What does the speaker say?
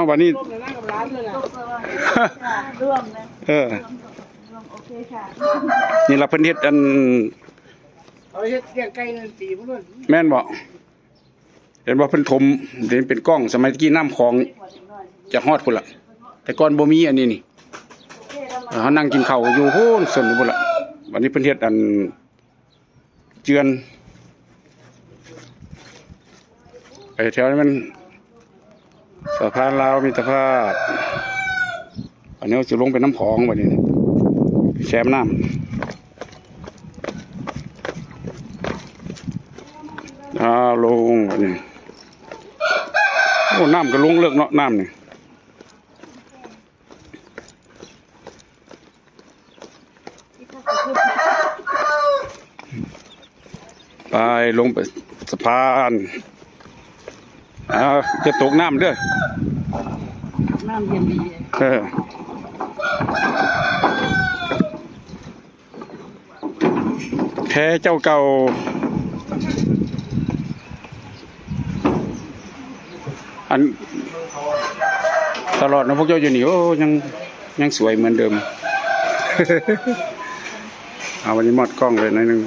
วันนี้ร่วมนะโอเคค่ะนี่เราเพิ่นเฮ็ดอันเอาเฮ็ดเลี้ยงไก่นั่นตีพุ่นแม่นบ่เห็นว่าเพิ่นถมเดี๋ยวเป็นกล้องสมัยกี้น้ำของจะฮอดพุ่นล่ะแต่ก่อนบ่มีอันนี้นี่เฮานั่งกินข้าวอยู่โหนสนพุ่นล่ะวันนี้เพิ่นเฮ็ดอันเจือนไปแถวนี้มันสะพานลาวมิตรภาพอันนี้จะลงไปน้ำของบัดนี้แชมน้ำลงบัดนี้โอ้น้ำก็ลงเลิกเนาะน้ำนี่ไปลงไปสะพานจะตกน้ำเด้อน้ำเย็นดีแพ้เจ้าเก่าอันตลอดนะพวกเจ้าอยู่นี่โอ้ยังสวยเหมือนเดิม เอาวันนี้หมดกล้องเลยหน่อยนึง